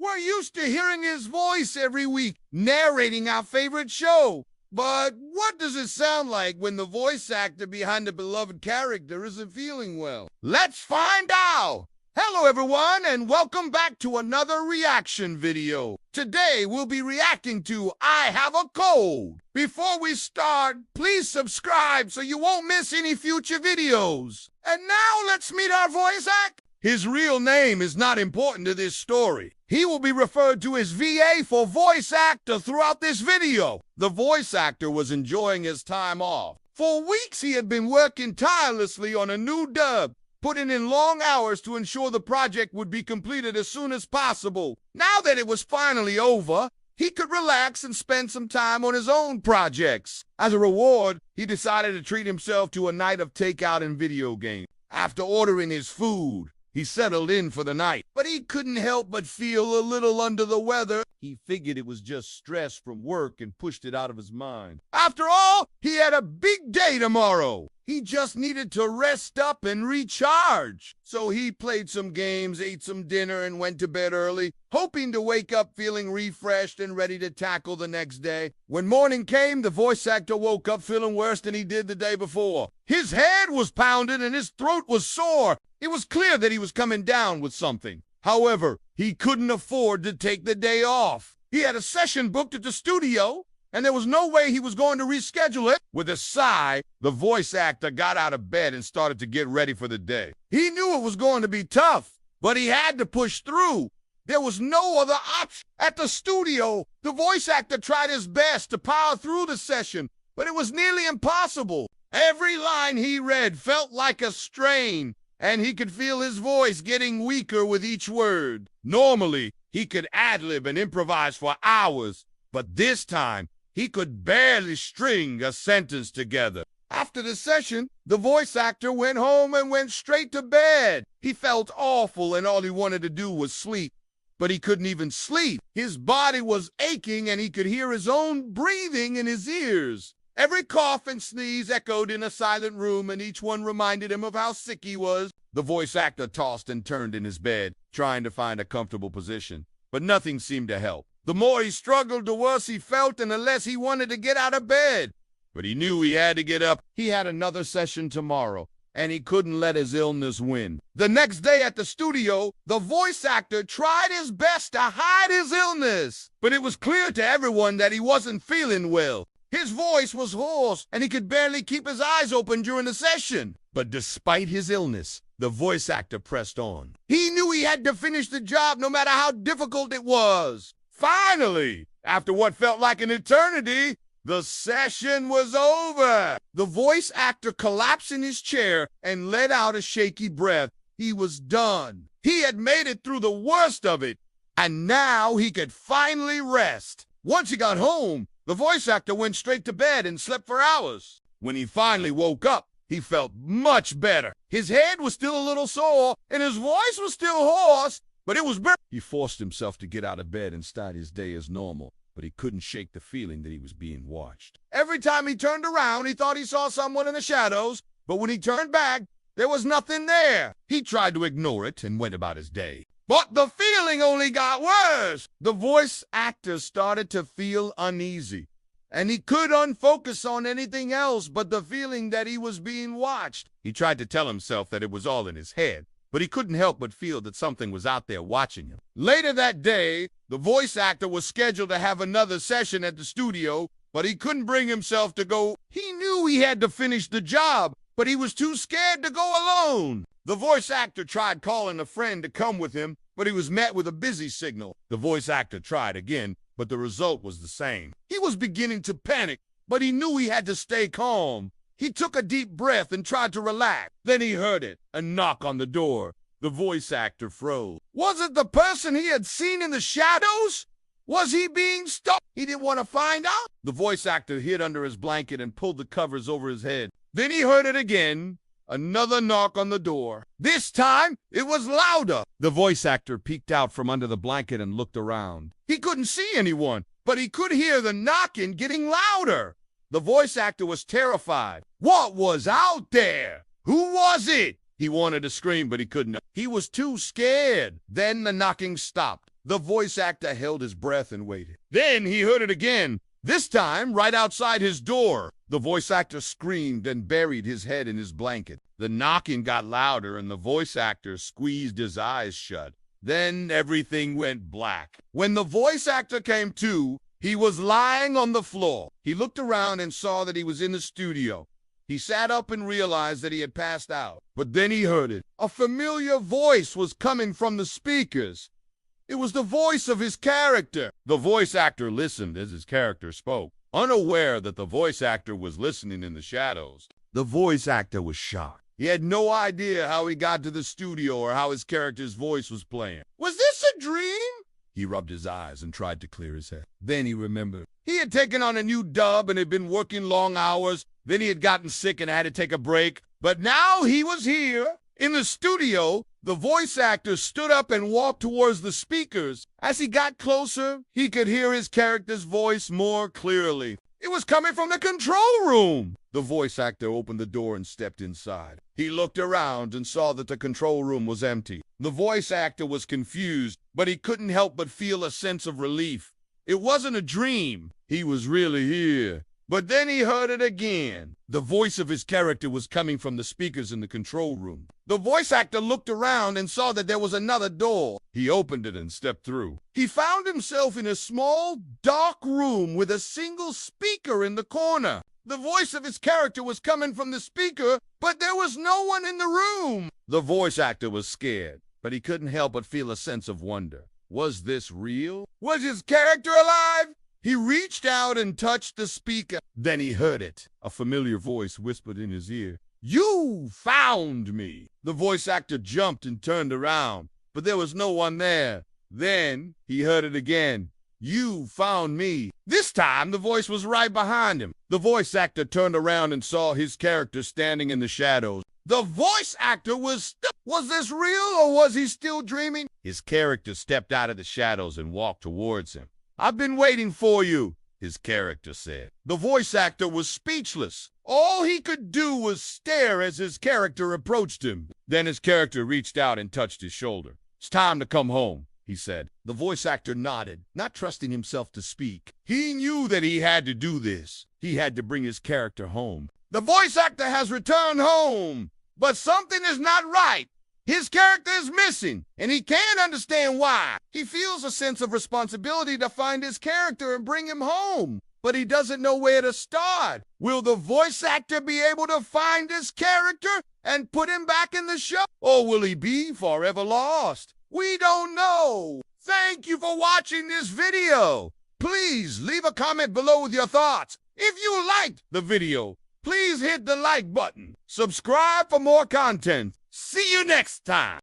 We're used to hearing his voice every week, narrating our favorite show. But what does it sound like when the voice actor behind the beloved character isn't feeling well? Let's find out! Hello everyone, and welcome back to another reaction video. Today we'll be reacting to I Have a Cold. Before we start, please subscribe so you won't miss any future videos. And now let's meet our voice actor. His real name is not important to this story. He will be referred to as VA for voice actor throughout this video. The voice actor was enjoying his time off. For weeks he had been working tirelessly on a new dub, putting in long hours to ensure the project would be completed as soon as possible. Now that it was finally over, he could relax and spend some time on his own projects. As a reward, he decided to treat himself to a night of takeout and video games. After ordering his food, he settled in for the night, but he couldn't help but feel a little under the weather. He figured it was just stress from work and pushed it out of his mind. After all, he had a big day tomorrow. He just needed to rest up and recharge. So he played some games, ate some dinner, and went to bed early, hoping to wake up feeling refreshed and ready to tackle the next day. When morning came, the voice actor woke up feeling worse than he did the day before. His head was pounded and his throat was sore. It was clear that he was coming down with something. However, he couldn't afford to take the day off. He had a session booked at the studio, and there was no way he was going to reschedule it. With a sigh, the voice actor got out of bed and started to get ready for the day. He knew it was going to be tough, but he had to push through. There was no other option. At the studio, the voice actor tried his best to power through the session, but it was nearly impossible. Every line he read felt like a strain, and he could feel his voice getting weaker with each word. Normally, he could ad-lib and improvise for hours, but this time, he could barely string a sentence together. After the session, the voice actor went home and went straight to bed. He felt awful and all he wanted to do was sleep. But he couldn't even sleep. His body was aching and he could hear his own breathing in his ears. Every cough and sneeze echoed in a silent room, and each one reminded him of how sick he was. The voice actor tossed and turned in his bed, trying to find a comfortable position. But nothing seemed to help. The more he struggled, the worse he felt, and the less he wanted to get out of bed. But he knew he had to get up. He had another session tomorrow, and he couldn't let his illness win. The next day at the studio, the voice actor tried his best to hide his illness. But it was clear to everyone that he wasn't feeling well. His voice was hoarse, and he could barely keep his eyes open during the session. But despite his illness, the voice actor pressed on. He knew he had to finish the job no matter how difficult it was. Finally, after what felt like an eternity, the session was over. The voice actor collapsed in his chair and let out a shaky breath. He was done. He had made it through the worst of it, and now he could finally rest. Once he got home, the voice actor went straight to bed and slept for hours. When he finally woke up, he felt much better. His head was still a little sore, and his voice was still hoarse, but it was better. He forced himself to get out of bed and start his day as normal, but he couldn't shake the feeling that he was being watched. Every time he turned around, he thought he saw someone in the shadows, but when he turned back, there was nothing there. He tried to ignore it and went about his day. But the feeling only got worse. The voice actor started to feel uneasy, and he couldn't focus on anything else but the feeling that he was being watched. He tried to tell himself that it was all in his head, but he couldn't help but feel that something was out there watching him. Later that day, the voice actor was scheduled to have another session at the studio, but he couldn't bring himself to go. He knew he had to finish the job, but he was too scared to go alone. The voice actor tried calling a friend to come with him, but he was met with a busy signal. The voice actor tried again, but the result was the same. He was beginning to panic, but he knew he had to stay calm. He took a deep breath and tried to relax. Then he heard it, a knock on the door. The voice actor froze. Was it the person he had seen in the shadows? Was he being stalked? He didn't want to find out. The voice actor hid under his blanket and pulled the covers over his head. Then he heard it again. Another knock on the door. This time, it was louder. The voice actor peeked out from under the blanket and looked around. He couldn't see anyone, but he could hear the knocking getting louder. The voice actor was terrified. What was out there? Who was it? He wanted to scream, but he couldn't. He was too scared. Then the knocking stopped. The voice actor held his breath and waited. Then he heard it again, this time right outside his door. The voice actor screamed and buried his head in his blanket. The knocking got louder and the voice actor squeezed his eyes shut. Then everything went black. When the voice actor came to, he was lying on the floor. He looked around and saw that he was in the studio. He sat up and realized that he had passed out. But then he heard it. A familiar voice was coming from the speakers. It was the voice of his character. The voice actor listened as his character spoke, unaware that the voice actor was listening in the shadows. The voice actor was shocked. He had no idea how he got to the studio or how his character's voice was playing. Was this a dream? He rubbed his eyes and tried to clear his head. Then he remembered. He had taken on a new dub and had been working long hours. Then he had gotten sick and had to take a break. But now he was here. In the studio, the voice actor stood up and walked towards the speakers. As he got closer, he could hear his character's voice more clearly. It was coming from the control room. The voice actor opened the door and stepped inside. He looked around and saw that the control room was empty. The voice actor was confused, but he couldn't help but feel a sense of relief. It wasn't a dream. He was really here. But then he heard it again. The voice of his character was coming from the speakers in the control room. The voice actor looked around and saw that there was another door. He opened it and stepped through. He found himself in a small, dark room with a single speaker in the corner. The voice of his character was coming from the speaker, but there was no one in the room. The voice actor was scared, but he couldn't help but feel a sense of wonder. Was this real? Was his character alive? He reached out and touched the speaker. Then he heard it. A familiar voice whispered in his ear, "You found me." The voice actor jumped and turned around, but there was no one there. Then he heard it again. "You found me." This time, the voice was right behind him. The voice actor turned around and saw his character standing in the shadows. The voice actor was this real or was he still dreaming? His character stepped out of the shadows and walked towards him. "I've been waiting for you," his character said. The voice actor was speechless. All he could do was stare as his character approached him. Then his character reached out and touched his shoulder. "It's time to come home," he said. The voice actor nodded, not trusting himself to speak. He knew that he had to do this. He had to bring his character home. The voice actor has returned home, but something is not right. His character is missing, and he can't understand why. He feels a sense of responsibility to find his character and bring him home, but he doesn't know where to start. Will the voice actor be able to find his character and put him back in the show? Or will he be forever lost? We don't know. Thank you for watching this video. Please leave a comment below with your thoughts. If you liked the video, please hit the like button. Subscribe for more content. See you next time.